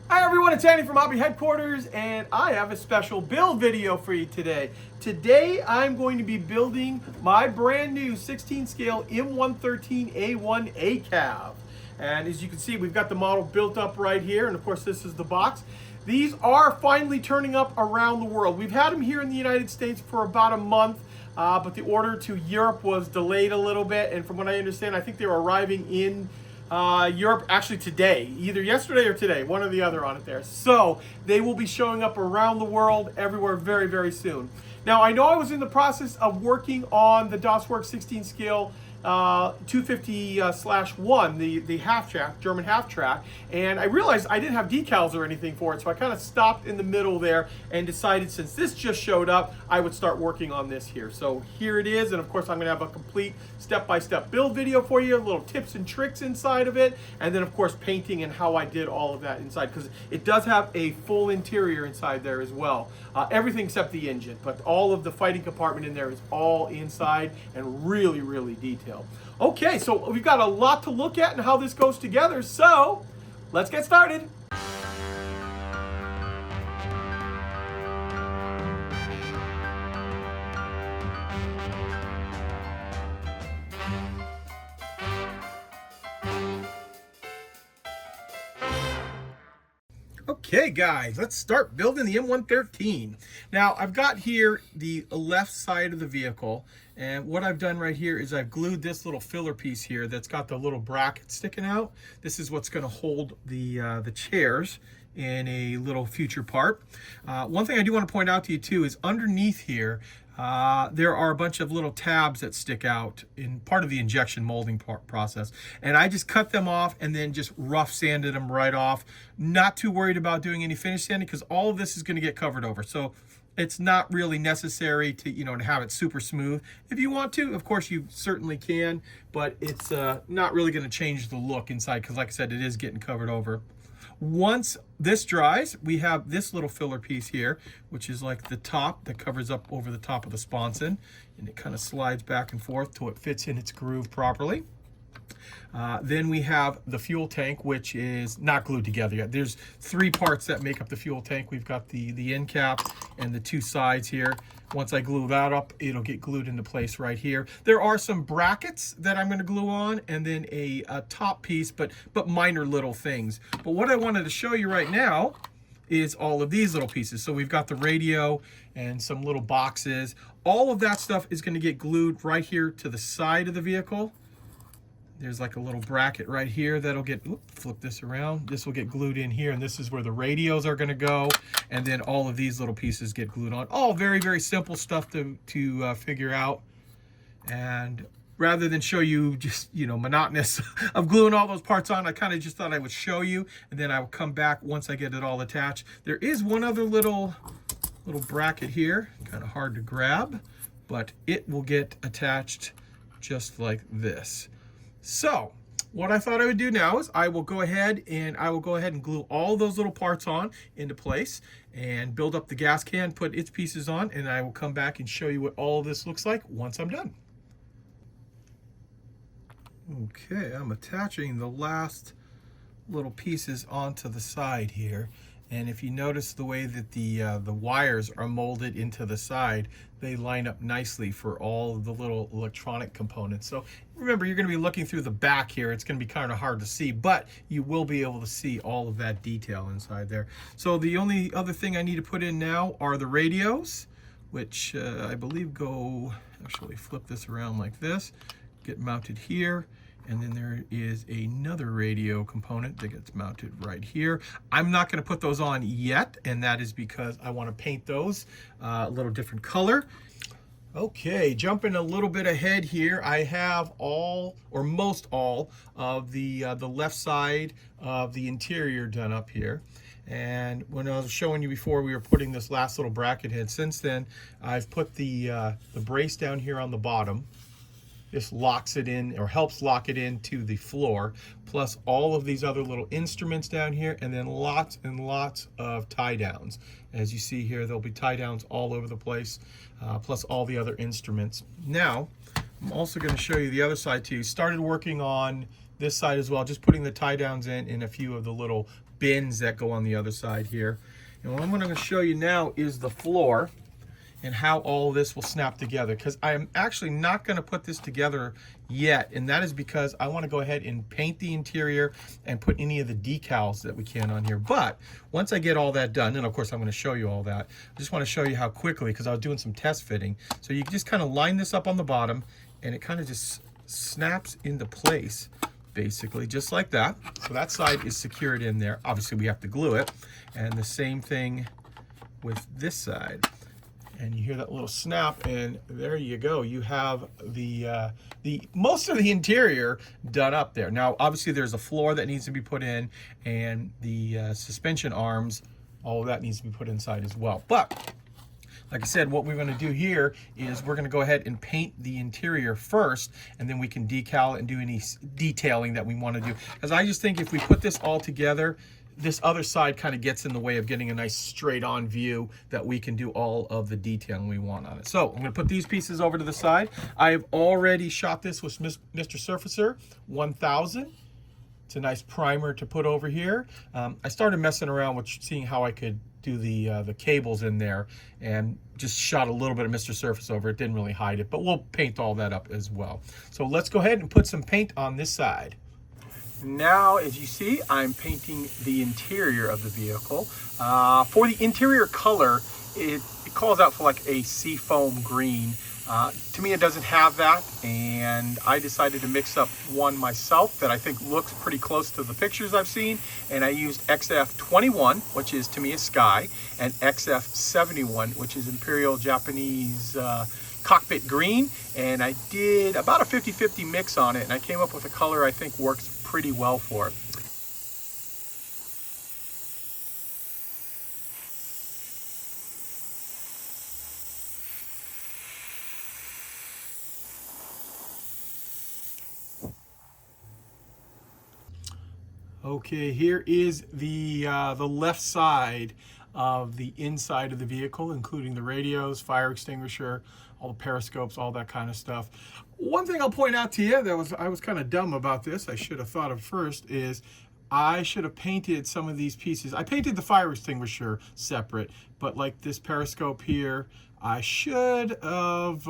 Hi everyone, it's Andy from Hobby Headquarters, and I have a special build video for you today. Today I'm going to be building my brand new 16 scale M113 A1 Acav. And as you can see, we've got the model built up right here, and of course this is the box. These are finally turning up around the world. We've had them here in the United States for about a month, but the order to Europe was delayed a little bit, and from what I understand, I think they were arriving in Europe actually today, either yesterday or today, one or the other on it there. So they will be showing up around the world everywhere very, very soon. Now, I know I was in the process of working on the DOSWorks 16 scale 250/1, the half track, German half track, and I realized I didn't have decals or anything for it, so I kind of stopped in the middle there and decided since this just showed up, I would start working on this here. So here it is, and of course I'm going to have a complete step-by-step build video for you, little tips and tricks inside of it, and then of course painting and how I did all of that inside, because it does have a full interior inside there as well. Everything except the engine, but all of the fighting compartment in there is all inside and really, really detailed. Okay, so we've got a lot to look at and how this goes together, so let's get started. Okay guys, let's start building the M113. Now I've got here the left side of the vehicle, and what I've done right here is I've glued this little filler piece here that's got the little bracket sticking out. This is what's going to hold the chairs in a little future part. One thing I do want to point out to you too is underneath here there are a bunch of little tabs that stick out in part of the injection molding process, and I just cut them off and then just rough sanded them right off. Not too worried about doing any finish sanding because all of this is going to get covered over, so it's not really necessary to to have it super smooth. If you want to, of course you certainly can, but it's not really going to change the look inside because like I said, it is getting covered over. Once this dries, we have this little filler piece here, which is like the top that covers up over the top of the sponson, and it kind of slides back and forth till it fits in its groove properly. Then we have the fuel tank, which is not glued together yet. There's three parts that make up the fuel tank. We've got the end cap and the two sides here. Once I glue that up, it'll get glued into place right here. There are some brackets that I'm going to glue on, and then a top piece, but minor little things. But what I wanted to show you right now is all of these little pieces. So we've got the radio and some little boxes. All of that stuff is going to get glued right here to the side of the vehicle. There's like a little bracket right here that'll get, flip this around. This will get glued in here, and this is where the radios are going to go. And then all of these little pieces get glued on. All very, very simple stuff to figure out. And rather than show you just, monotonous of gluing all those parts on, I kind of just thought I would show you, and then I will come back once I get it all attached. There is one other little bracket here, kind of hard to grab, but it will get attached just like this. So what I thought I would do now is I will go ahead and glue all those little parts on into place and build up the gas can, put its pieces on, and I will come back and show you what all of this looks like once I'm done. Okay, I'm attaching the last little pieces onto the side here. And if you notice the way that the wires are molded into the side, they line up nicely for all of the little electronic components. So remember, you're going to be looking through the back here. It's going to be kind of hard to see, but you will be able to see all of that detail inside there. So the only other thing I need to put in now are the radios, which I believe go, actually flip this around like this, get mounted here. And then there is another radio component that gets mounted right here. I'm not going to put those on yet, and that is because I want to paint those a little different color. Okay, jumping a little bit ahead here, I have all, or most all, of the left side of the interior done up here. And when I was showing you before, we were putting this last little bracket head. Since then, I've put the brace down here on the bottom. This locks it in, or helps lock it into the floor, plus all of these other little instruments down here, and then lots and lots of tie downs. As you see here, there'll be tie downs all over the place, plus all the other instruments. Now, I'm also going to show you the other side too. Started working on this side as well, just putting the tie downs in a few of the little bins that go on the other side here. And what I'm going to show you now is the floor and how all this will snap together, because I'm actually not going to put this together yet, and that is because I want to go ahead and paint the interior and put any of the decals that we can on here. But once I get all that done, and of course I'm going to show you all that, I just want to show you how quickly, because I was doing some test fitting, so you just kind of line this up on the bottom and it kind of just snaps into place basically just like that. So that side is secured in there. Obviously we have to glue it, and the same thing with this side. And you hear that little snap, and there you go. You have the most of the interior done up there. Now, obviously, there's a floor that needs to be put in, and the suspension arms, all of that needs to be put inside as well. But like I said, what we're going to do here is we're going to go ahead and paint the interior first, and then we can decal it and do any detailing that we want to do. Because I just think if we put this all together, this other side kind of gets in the way of getting a nice straight on view that we can do all of the detailing we want on it. So I'm going to put these pieces over to the side. I've already shot this with Mr. Surfacer 1000. It's a nice primer to put over here. I started messing around with seeing how I could do the cables in there, and just shot a little bit of Mr. Surface over it. Didn't really hide it, but we'll paint all that up as well. So let's go ahead and put some paint on this side. Now, as you see, I'm painting the interior of the vehicle. For the interior color, it calls out for like a seafoam green. To me, it doesn't have that, and I decided to mix up one myself that I think looks pretty close to the pictures I've seen, and I used XF21, which is to me a sky, and XF71, which is Imperial Japanese cockpit green, and I did about a 50-50 mix on it, and I came up with a color I think works pretty well for it. Okay, here is the left side of the inside of the vehicle, including the radios, fire extinguisher, all the periscopes, all that kind of stuff. One thing I'll point out to you that I was kind of dumb about this, I should have thought of first, is I should have painted some of these pieces. I painted the fire extinguisher separate, but like this periscope here, I should have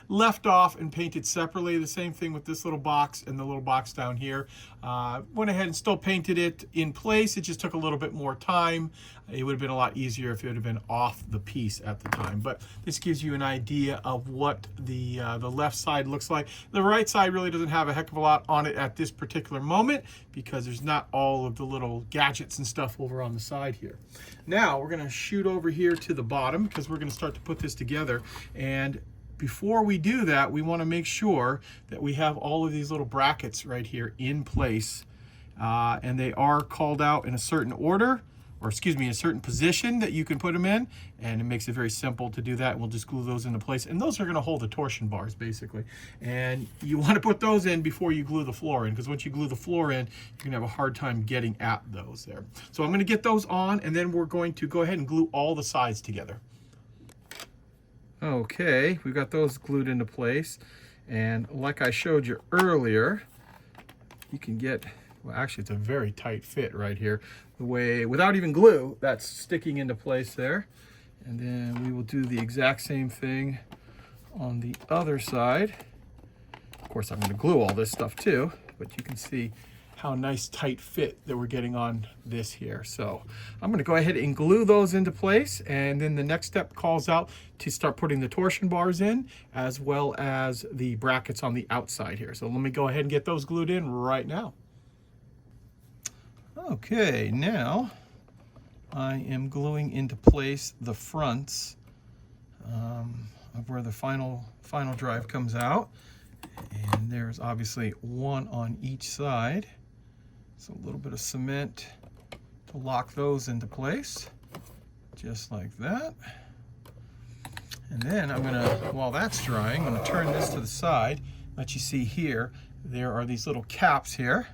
left off and painted separately. The same thing with this little box and the little box down here. Went ahead and still painted it in place. It just took a little bit more time. It would have been a lot easier if it would have been off the piece at the time. But this gives you an idea of what the left side looks like. The right side really doesn't have a heck of a lot on it at this particular moment, because there's not all of the little gadgets and stuff over on the side here. Now we're going to shoot over here to the bottom, because we're going to start to put this together. And before we do that, we want to make sure that we have all of these little brackets right here in place, and they are called out in a certain order, or excuse me, a certain position that you can put them in, and it makes it very simple to do that. We'll just glue those into place, and those are going to hold the torsion bars basically. And you want to put those in before you glue the floor in, because once you glue the floor in, you're going to have a hard time getting at those there. So I'm going to get those on, and then we're going to go ahead and glue all the sides together. Okay, we've got those glued into place, and like I showed you earlier, you can get, well, actually it's a very tight fit right here. The way, without even glue, that's sticking into place there. And then we will do the exact same thing on the other side. Of course, I'm going to glue all this stuff too, but you can see how nice tight fit that we're getting on this here. So I'm going to go ahead and glue those into place, and then the next step calls out to start putting the torsion bars in, as well as the brackets on the outside here. So let me go ahead and get those glued in right now. Okay, now I am gluing into place the fronts of where the final drive comes out, and there's obviously one on each side. So a little bit of cement to lock those into place, just like that. And then I'm gonna, while that's drying, I'm gonna turn this to the side. Let you see here, there are these little caps here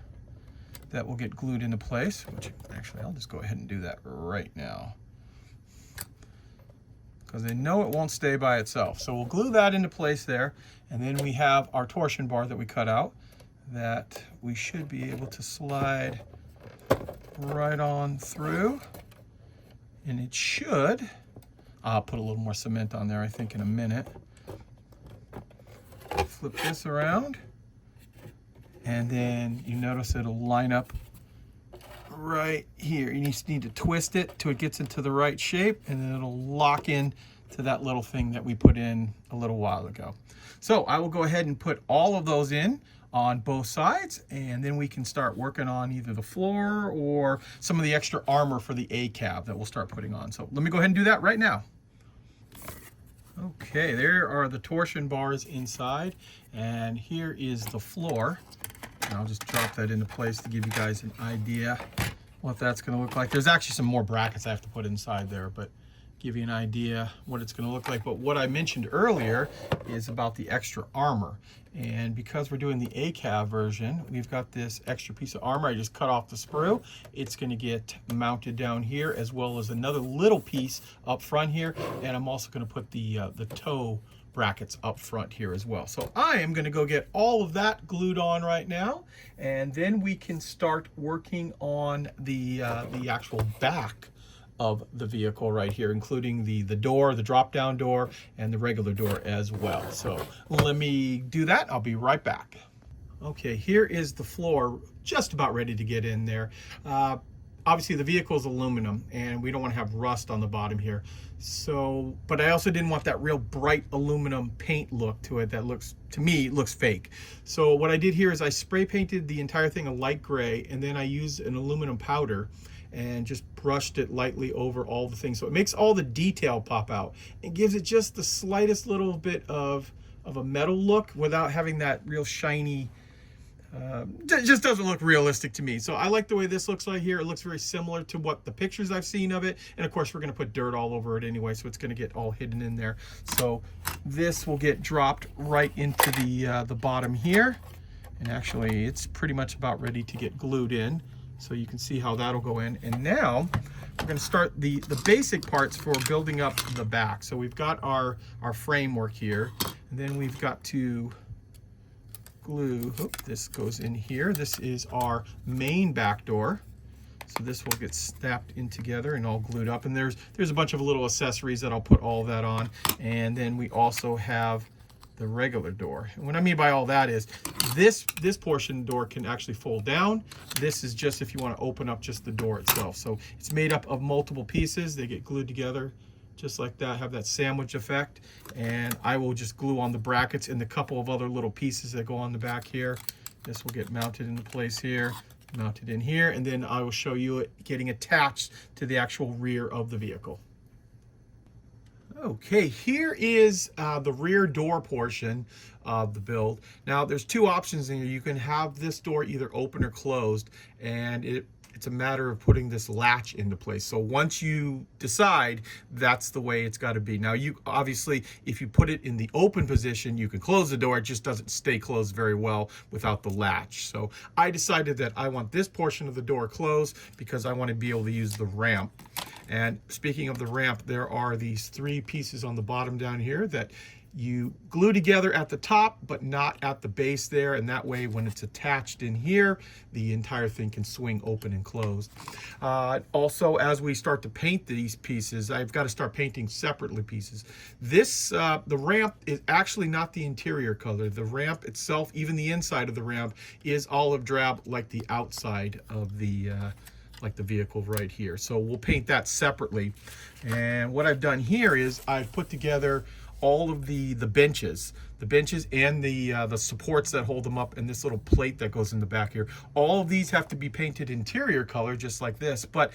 that will get glued into place, which actually I'll just go ahead and do that right now. because I know it won't stay by itself. So we'll glue that into place there, and then we have our torsion bar that we cut out that we should be able to slide right on through. And it should, I'll put a little more cement on there I think in a minute. Flip this around, and then you notice it'll line up right here. You just need to twist it till it gets into the right shape, and then it'll lock in to that little thing that we put in a little while ago. So I will go ahead and put all of those in on both sides, and then we can start working on either the floor or some of the extra armor for the Acav that we'll start putting on. So let me go ahead and do that right now. Okay, there are the torsion bars inside, and here is the floor. And I'll just drop that into place to give you guys an idea what that's going to look like. There's actually some more brackets I have to put inside there, but give you an idea what it's going to look like. But what I mentioned earlier is about the extra armor. And because we're doing the Acav version, we've got this extra piece of armor. I just cut off the sprue. It's going to get mounted down here, as well as another little piece up front here. And I'm also going to put the toe brackets up front here as well. So I am going to go get all of that glued on right now, and then we can start working on the actual back of the vehicle right here, including the door, the drop down door, and the regular door as well. So let me do that. I'll be right back. Okay, here is the floor, just about ready to get in there. Obviously the vehicle is aluminum, and we don't want to have rust on the bottom here. So, but I also didn't want that real bright aluminum paint look to it that looks, to me, looks fake. So what I did here is I spray painted the entire thing a light gray, and then I used an aluminum powder and just brushed it lightly over all the things. So it makes all the detail pop out and gives it just the slightest little bit of a metal look without having that real shiny, just doesn't look realistic to me. So I like the way this looks right here. It looks very similar to what the pictures I've seen of it. And of course we're gonna put dirt all over it anyway, so it's gonna get all hidden in there. So this will get dropped right into the bottom here. And actually it's pretty much about ready to get glued in. So you can see how that'll go in. And now we're going to start the basic parts for building up the back. So we've got our framework here, and then we've got to glue, this goes in here. This is our main back door. So this will get snapped in together and all glued up. And there's a bunch of little accessories that I'll put all that on. And then we also have the regular door. And what I mean by all that is this portion door can actually fold down. This is just if you want to open up just the door itself. So it's made up of multiple pieces. They get glued together just like that, have that sandwich effect. And I will just glue on the brackets and the couple of other little pieces that go on the back here. This will get mounted into place here, mounted in here, and then I will show you it getting attached to the actual rear of the vehicle. Okay, here is the rear door portion of the build. Now there's two options in here. You can have this door either open or closed, and it's a matter of putting this latch into place. So once you decide, that's the way it's got to be. Now you obviously, if you put it in the open position, you can close the door. It just doesn't stay closed very well without the latch. So I decided that I want this portion of the door closed because I want to be able to use the ramp. And speaking of the ramp, there are these three pieces on the bottom down here that you glue together at the top, but not at the base there. And that way, when it's attached in here, the entire thing can swing open and closed. Also, as we start to paint these pieces, I've got to start painting separately pieces. This, the ramp is actually not the interior color. The ramp itself, even the inside of the ramp, is olive drab like the outside of the vehicle right here. So we'll paint that separately. And what I've done here is I've put together all of the benches and the supports that hold them up, and this little plate that goes in the back here. All of these have to be painted interior color just like this, but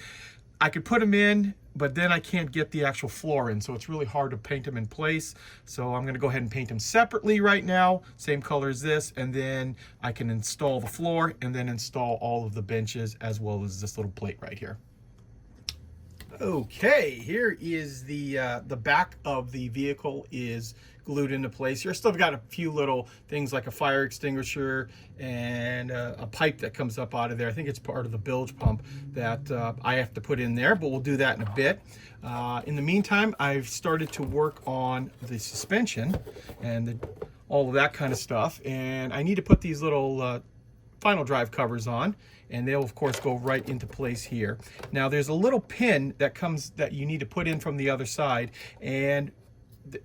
I could put them in, but then I can't get the actual floor in, so it's really hard to paint them in place. So I'm going to go ahead and paint them separately right now, same color as this, and then I can install the floor and then install all of the benches as well as this little plate right here. Okay, here is the back of the vehicle is glued into place here. Still got a few little things like a fire extinguisher and a pipe that comes up out of there. I think it's part of the bilge pump that I have to put in there, but we'll do that in a bit. In the meantime, I've started to work on the suspension and all of that kind of stuff, and I need to put these little final drive covers on, and they'll of course go right into place here. Now there's a little pin that you need to put in from the other side, and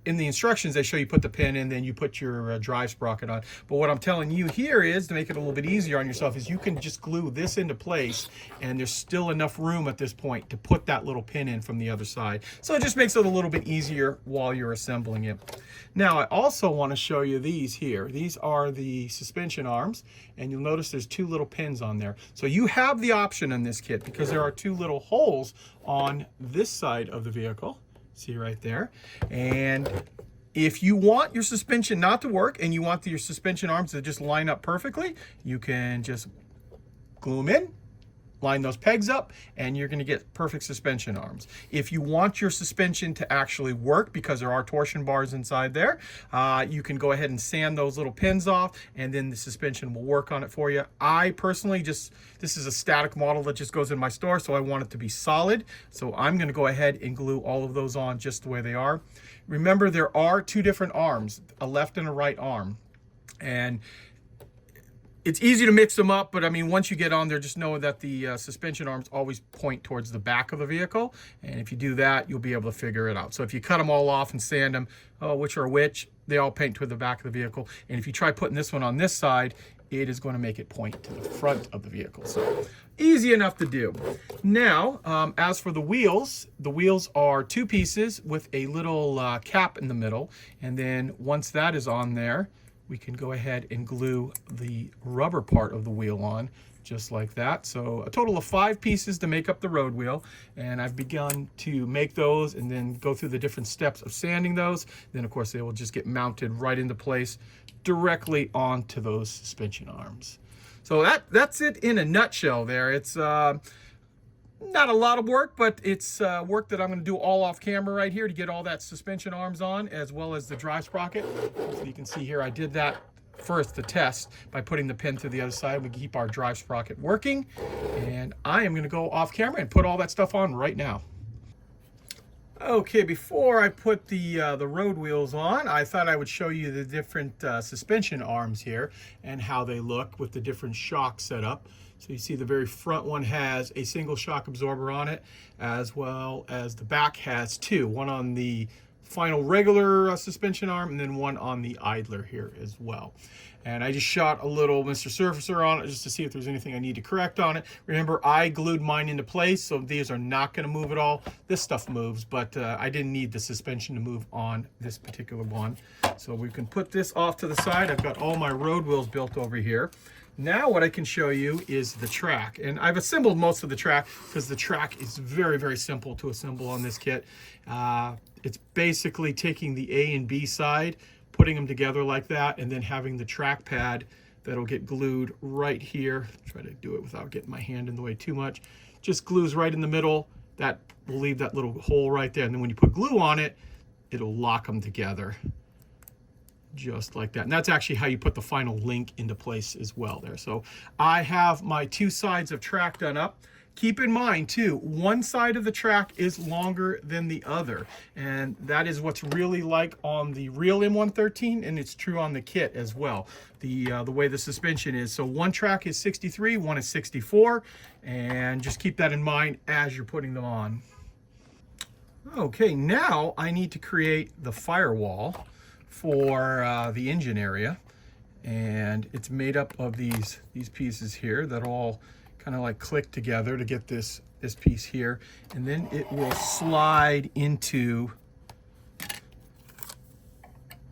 in the instructions they show you put the pin in, then you put your drive sprocket on. But what I'm telling you here is, to make it a little bit easier on yourself, is you can just glue this into place, and there's still enough room at this point to put that little pin in from the other side. So it just makes it a little bit easier while you're assembling it. Now I also want to show you these here. These are the suspension arms, and you'll notice there's two little pins on there. So you have the option in this kit, because there are two little holes on this side of the vehicle. See right there. And if you want your suspension not to work and you want your suspension arms to just line up perfectly, you can just glue them in, line those pegs up, and you're going to get perfect suspension arms. If you want your suspension to actually work, because there are torsion bars inside there, you can go ahead and sand those little pins off, and then the suspension will work on it for you. I personally this is a static model that just goes in my store, so I want it to be solid. So I'm going to go ahead and glue all of those on just the way they are. Remember, there are two different arms, a left and a right arm. And it's easy to mix them up, but I mean, once you get on there, just know that the suspension arms always point towards the back of the vehicle. And if you do that, you'll be able to figure it out. So if you cut them all off and sand them, which are which, they all paint toward the back of the vehicle. And if you try putting this one on this side, it is going to make it point to the front of the vehicle. So easy enough to do. Now, as for the wheels are two pieces with a little cap in the middle. And then once that is on there, we can go ahead and glue the rubber part of the wheel on, just like that. So a total of 5 pieces to make up the road wheel, and I've begun to make those and then go through the different steps of sanding those. Then of course they will just get mounted right into place directly onto those suspension arms. So that's it in a nutshell there. It's not a lot of work, but it's work that I'm going to do all off camera right here to get all that suspension arms on, as well as the drive sprocket. So you can see here, I did that first, the test, by putting the pin to the other side. We keep our drive sprocket working, and I am going to go off camera and put all that stuff on right now. Okay, before I put the road wheels on, I thought I would show you the different suspension arms here and how they look with the different shocks set up. So you see the very front one has a single shock absorber on it, as well as the back has two, one on the final regular suspension arm and then one on the idler here as well. And I just shot a little Mr. Surfacer on it just to see if there's anything I need to correct on it. Remember, I glued mine into place, so these are not going to move at all. This stuff moves, but I didn't need the suspension to move on this particular one. So we can put this off to the side. I've got all my road wheels built over here. Now what I can show you is the track, and I've assembled most of the track because the track is very, very simple to assemble on this kit. It's basically taking the A and B side, putting them together like that, and then having the track pad that'll get glued right here. Try to do it without getting my hand in the way too much. Just glues right in the middle. That will leave that little hole right there, and then when you put glue on it, it'll lock them together. Just like that. And that's actually how you put the final link into place as well there. So I have my two sides of track done up. Keep in mind too, one side of the track is longer than the other, and that is what's really like on the real M113, and it's true on the kit as well, the way the suspension is. So one track is 63, one is 64, and just keep that in mind as you're putting them on. Okay, now I need to create the firewall for the engine area, and it's made up of these pieces here that all kind of like click together to get this piece here, and then it will slide into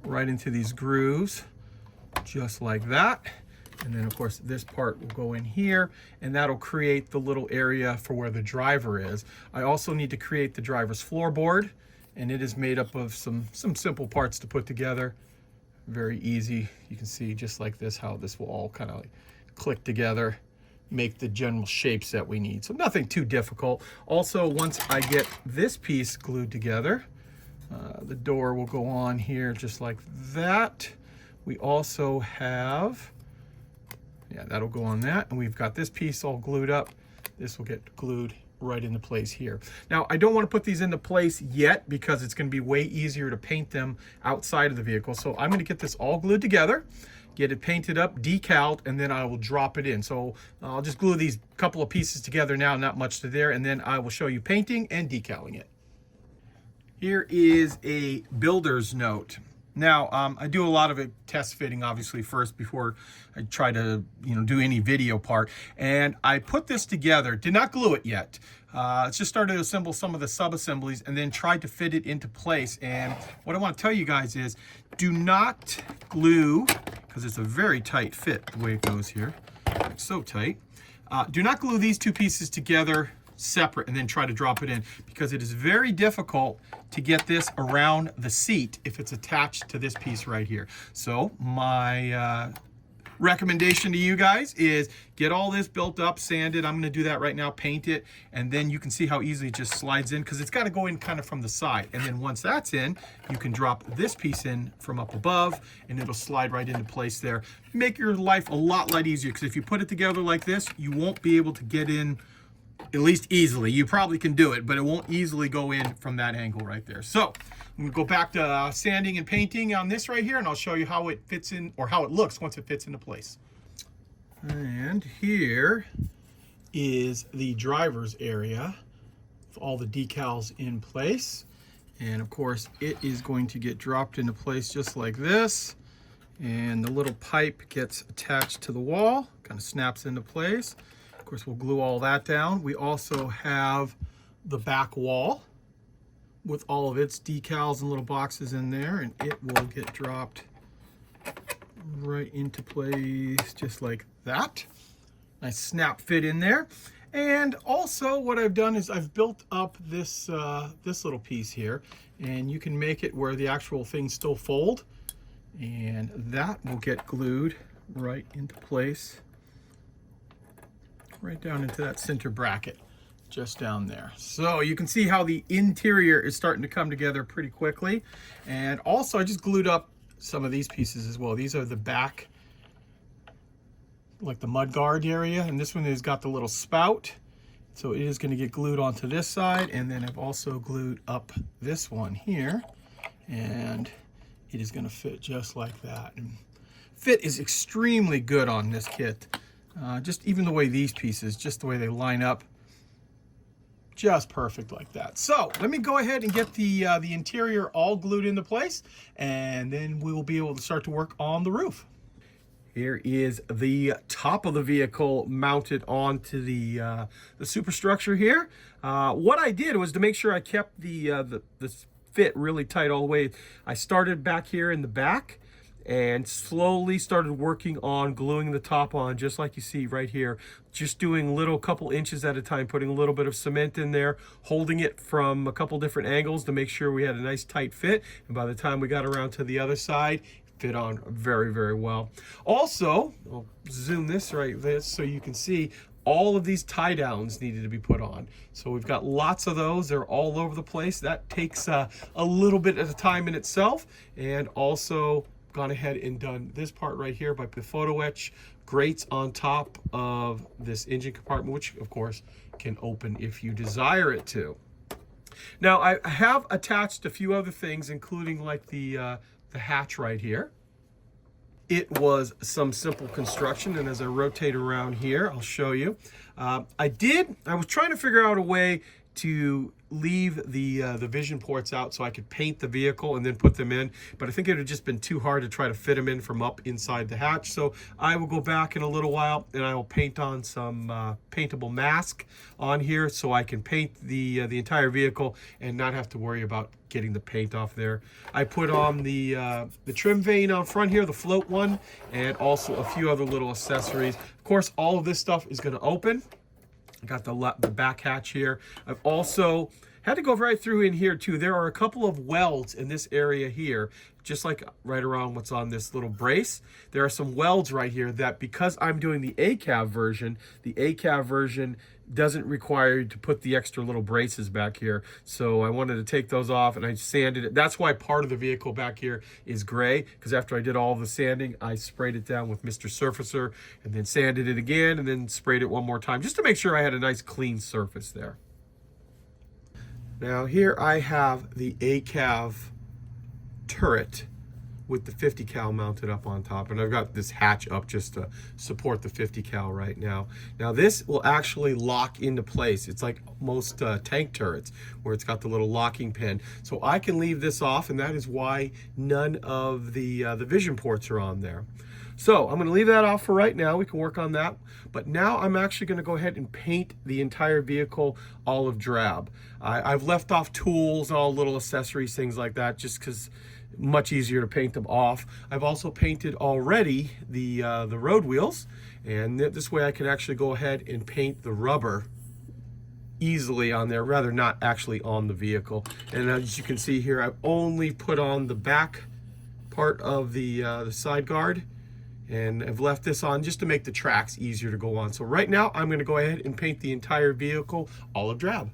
right into these grooves just like that. And then of course this part will go in here, and that'll create the little area for where the driver is. I also need to create the driver's floorboard, and it is made up of some simple parts to put together. Very easy. You can see just like this how this will all kind of like click together make the general shapes that we need. So nothing too difficult. Also, once I get this piece glued together, the door will go on here just like that. We also have, yeah, that'll go on that. And we've got this piece all glued up. This will get glued right into place here. Now, I don't want to put these into place yet because it's going to be way easier to paint them outside of the vehicle. So I'm going to get this all glued together, get it painted up, decaled, and then I will drop it in. So I'll just glue these couple of pieces together now, not much to there, and then I will show you painting and decaling it. Here is a builder's note. Now, I do a lot of test fitting, obviously, first before I try to, do any video part. And I put this together, did not glue it yet. Just started to assemble some of the sub-assemblies and then tried to fit it into place. And what I want to tell you guys is, do not glue, because it's a very tight fit the way it goes here. It's so tight. Do not glue these two pieces together separate and then try to drop it in, because it is very difficult to get this around the seat if it's attached to this piece right here. So my recommendation to you guys is get all this built up, sand it. I'm going to do that right now, paint it, and then you can see how easily it just slides in, because it's got to go in kind of from the side. And then once that's in, you can drop this piece in from up above and it'll slide right into place there. Make your life a lot easier, because if you put it together like this, you won't be able to get in, at least easily. You probably can do it, but it won't easily go in from that angle right there. So I'm going to go back to sanding and painting on this right here, and I'll show you how it fits in, or how it looks once it fits into place. And here is the driver's area with all the decals in place. And of course, it is going to get dropped into place just like this. And the little pipe gets attached to the wall, kind of snaps into place. Of course, we'll glue all that down. We also have the back wall with all of its decals and little boxes in there, and it will get dropped right into place just like that. Nice snap fit in there. And also what I've done is I've built up this this little piece here, and you can make it where the actual things still fold, and that will get glued right into place, right down into that center bracket just down there. So you can see how the interior is starting to come together pretty quickly. And also I just glued up some of these pieces as well. These are the back, like the mud guard area, and this one has got the little spout, so it is going to get glued onto this side. And then I've also glued up this one here, and it is going to fit just like that. And fit is extremely good on this kit. Just even the way these pieces, just the way they line up, just perfect like that. So let me go ahead and get the interior all glued into place, and then we will be able to start to work on the roof. Here is the top of the vehicle mounted onto the superstructure here. What I did was to make sure I kept the fit really tight all the way. I started back here in the back and slowly started working on gluing the top on, just like you see right here. Just doing little couple inches at a time, putting a little bit of cement in there, holding it from a couple different angles to make sure we had a nice tight fit. And by the time we got around to the other side, fit on very well. Also, I'll zoom this right there so you can see all of these tie downs needed to be put on. So we've got lots of those. They're all over the place. That takes a little bit of time in itself. And also gone ahead and done this part right here by the photo etch grates on top of this engine compartment, which of course can open if you desire it to. Now I have attached a few other things, including like the hatch right here. It was some simple construction, and as I rotate around here, I'll show you. I was trying to figure out a way to leave the vision ports out so I could paint the vehicle and then put them in, but I think it would have just been too hard to try to fit them in from up inside the hatch. So I will go back in a little while and I will paint on some paintable mask on here so I can paint the entire vehicle and not have to worry about getting the paint off there. I put on the trim vane on front here, the float one, and also a few other little accessories. Of course, all of this stuff is going to open. I got the back hatch here. I've also had to go right through in here too. There are a couple of welds in this area here just like right around what's on this little brace. There are some welds right here that, because I'm doing the Acav version doesn't require you to put the extra little braces back here. So I wanted to take those off, and I sanded it. That's why part of the vehicle back here is gray, because after I did all the sanding, I sprayed it down with Mr. Surfacer and then sanded it again and then sprayed it one more time just to make sure I had a nice clean surface there. Now here I have the Acav turret with the 50 cal mounted up on top, and I've got this hatch up just to support the 50 cal right now. Now this will actually lock into place. It's like most tank turrets where it's got the little locking pin. So I can leave this off, and that is why none of the vision ports are on there. So I'm going to leave that off for right now. We can work on that. But now I'm actually going to go ahead and paint the entire vehicle olive drab. I've left off tools and all little accessories, things like that, just because much easier to paint them off. I've also painted already the road wheels, and this way I can actually go ahead and paint the rubber easily on there, rather not actually on the vehicle. And as you can see here, I've only put on the back part of the side guard, and I've left this on just to make the tracks easier to go on. So right now I'm going to go ahead and paint the entire vehicle olive drab.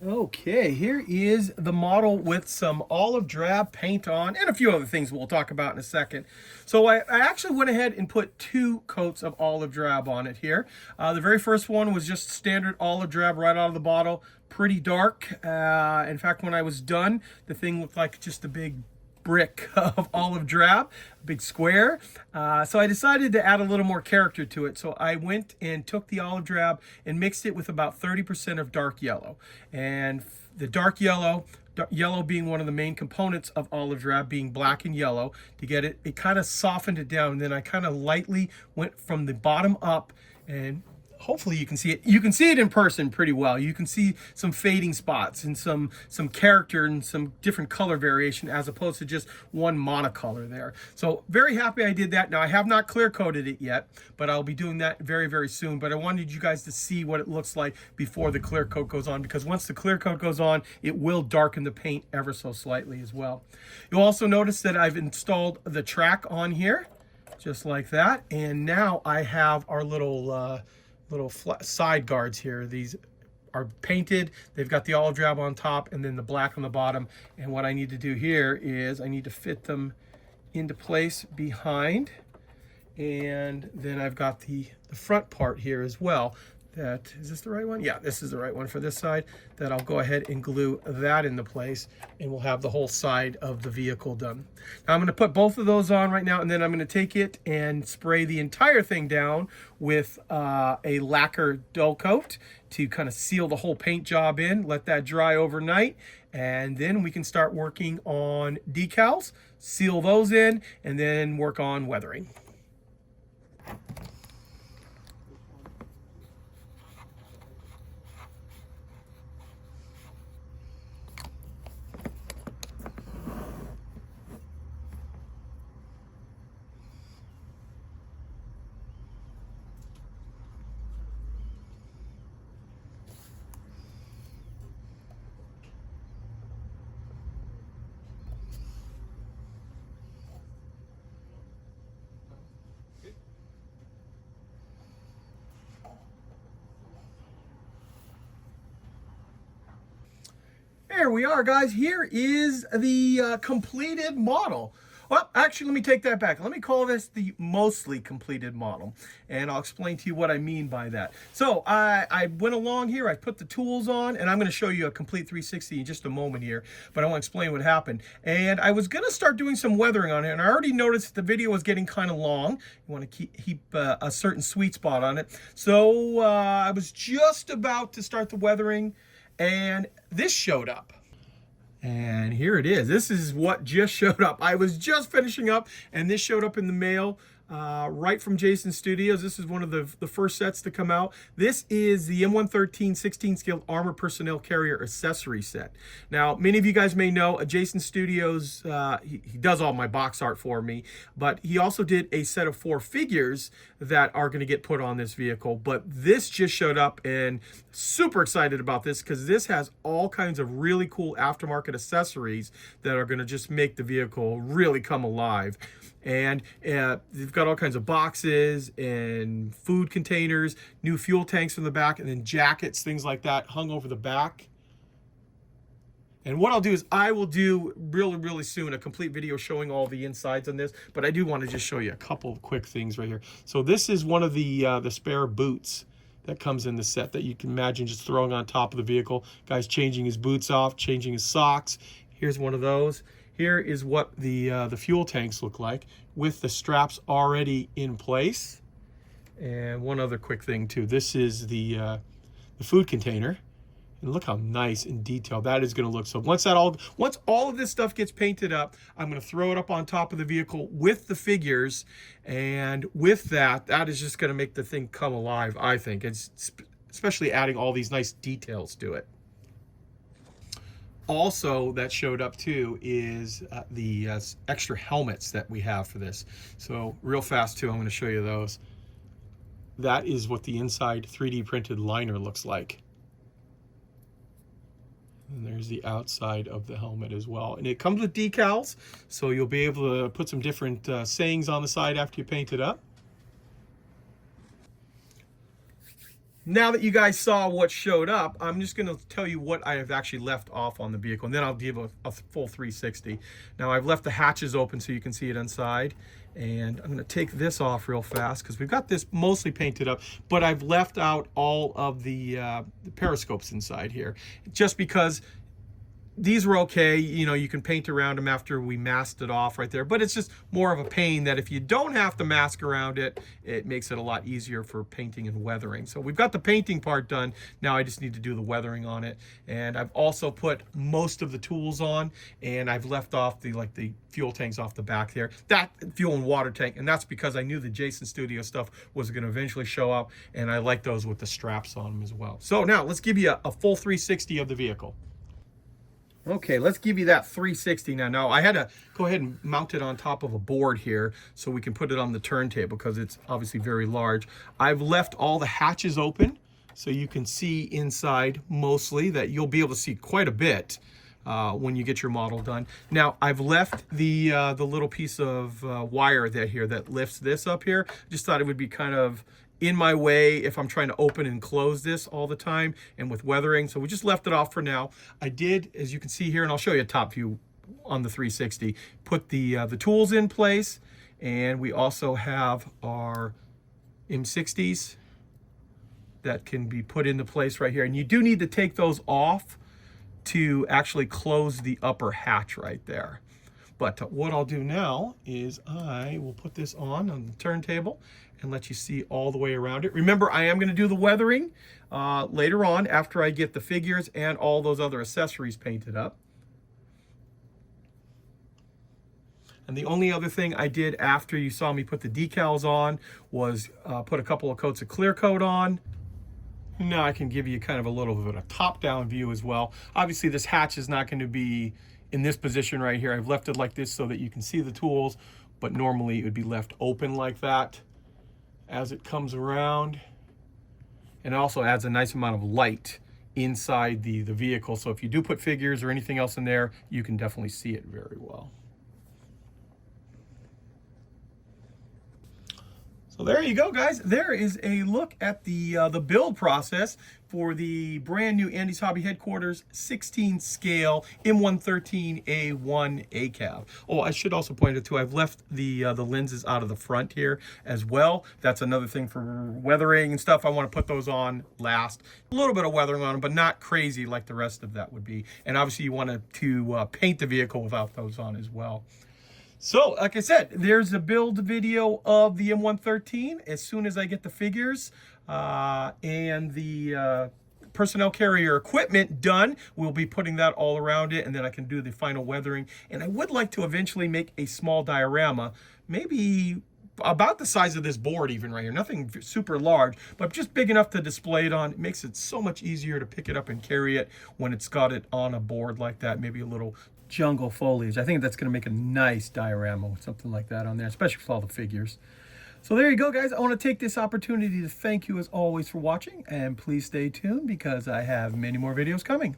Okay, here is the model with some olive drab paint on and a few other things we'll talk about in a second. So I actually went ahead and put 2 coats of olive drab on it here. The very first one was just standard olive drab right out of the bottle, pretty dark. In fact, when I was done, the thing looked like just a big brick of olive drab, a big square. So I decided to add a little more character to it. So I went and took the olive drab and mixed it with about 30% of dark yellow. And the dark yellow being one of the main components of olive drab, being black and yellow, to get it kind of softened it down. And then I kind of lightly went from the bottom up, and hopefully you can see it. You can see it in person pretty well. You can see some fading spots and some character and some different color variation as opposed to just one monocolor there. So very happy I did that. Now I have not clear coated it yet, but I'll be doing that very, very soon. But I wanted you guys to see what it looks like before the clear coat goes on, because once the clear coat goes on, it will darken the paint ever so slightly as well. You'll also notice that I've installed the track on here, just like that. And now I have our little flat side guards here. These are painted. They've got the olive drab on top and then the black on the bottom. And what I need to do here is I need to fit them into place behind. And then I've got the front part here as well. Is this the right one? Yeah, this is the right one for this side. That I'll go ahead and glue that into place, and we'll have the whole side of the vehicle done. Now I'm going to put both of those on right now, and then I'm going to take it and spray the entire thing down with a lacquer dull coat to kind of seal the whole paint job in, let that dry overnight, and then we can start working on decals, seal those in, and then work on weathering. There we are, guys. Here is the completed model. Well, actually, let me take that back. Let me call this the mostly completed model, and I'll explain to you what I mean by that. So I went along here, I put the tools on, and I'm going to show you a complete 360 in just a moment here, but I want to explain what happened. And I was going to start doing some weathering on it, and I already noticed the video was getting kind of long. You want to keep a certain sweet spot on it. So I was just about to start the weathering, and this showed up. And here it is. This is what just showed up. I was just finishing up, and this showed up in the mail right from Jason Studios. This is one of the first sets to come out. This is the M113 16 scale Armored Personnel Carrier accessory set. Now, many of you guys may know Jason Studios, he does all my box art for me, but he also did a set of 4 figures that are going to get put on this vehicle. But this just showed up, and super excited about this because this has all kinds of really cool aftermarket accessories that are going to just make the vehicle really come alive. And they've got all kinds of boxes and food containers, new fuel tanks in the back, and then jackets, things like that hung over the back. And what I'll do is I will do really soon a complete video showing all the insides on this, but I do want to just show you a couple of quick things right here. So this is one of the spare boots that comes in the set that you can imagine just throwing on top of the vehicle. Guy's changing his boots off, changing his socks. Here's one of those. Here is what the fuel tanks look like with the straps already in place. And one other quick thing too. This is the food container. And look how nice and detailed that is going to look. So once all of this stuff gets painted up, I'm going to throw it up on top of the vehicle with the figures. And with that is just going to make the thing come alive, I think. It's especially adding all these nice details to it. Also, that showed up too is the extra helmets that we have for this. So real fast too, I'm going to show you those. That is what the inside 3D printed liner looks like. And there's the outside of the helmet as well. And it comes with decals, so you'll be able to put some different sayings on the side after you paint it up. Now that you guys saw what showed up, I'm just going to tell you what I have actually left off on the vehicle, and then I'll give a full 360. Now, I've left the hatches open so you can see it inside, and I'm going to take this off real fast because we've got this mostly painted up, but I've left out all of the periscopes inside here, just because these were okay. You know, you can paint around them after we masked it off right there, but it's just more of a pain that if you don't have to mask around it, it makes it a lot easier for painting and weathering. So we've got the painting part done. Now I just need to do the weathering on it. And I've also put most of the tools on, and I've left off the fuel tanks off the back there. That fuel and water tank, and that's because I knew the Jason Studio stuff was going to eventually show up, and I like those with the straps on them as well. So now let's give you a full 360 of the vehicle. Okay, let's give you that 360 now. Now, I had to go ahead and mount it on top of a board here so we can put it on the turntable because it's obviously very large. I've left all the hatches open so you can see inside mostly. That you'll be able to see quite a bit when you get your model done. Now, I've left the little piece of wire that lifts this up here. Just thought it would be kind of in my way if I'm trying to open and close this all the time and with weathering. So we just left it off for now. I did, as you can see here, and I'll show you a top view on the 360, put the tools in place, and we also have our M60s that can be put into place right here. And you do need to take those off to actually close the upper hatch right there. But what I'll do now is I will put this on the turntable and let you see all the way around it. Remember, I am going to do the weathering later on after I get the figures and all those other accessories painted up. And the only other thing I did after you saw me put the decals on was put a couple of coats of clear coat on. Now I can give you kind of a little bit of a top-down view as well. Obviously, this hatch is not going to be in this position right here. I've left it like this so that you can see the tools, but normally it would be left open like that as it comes around. And it also adds a nice amount of light inside the vehicle. So if you do put figures or anything else in there, you can definitely see it very well. So there you go, guys. There is a look at the build process for the brand new Andy's Hobby Headquarters 16 scale M113A1 Acav. Oh, I should also point out too, I've left the lenses out of the front here as well. That's another thing for weathering and stuff. I want to put those on last. A little bit of weathering on them, but not crazy like the rest of that would be. And obviously you want to paint the vehicle without those on as well. So, like I said, there's a build video of the M113 as soon as I get the figures and the personnel carrier equipment done. We'll be putting that all around it, and then I can do the final weathering. And I would like to eventually make a small diorama, maybe about the size of this board even right here. Nothing super large, but just big enough to display it on. It makes it so much easier to pick it up and carry it when it's got it on a board like that. Maybe a little jungle foliage. I think that's going to make a nice diorama with something like that on there, especially with all the figures. So there you go, guys. I want to take this opportunity to thank you as always for watching, and please stay tuned because I have many more videos coming.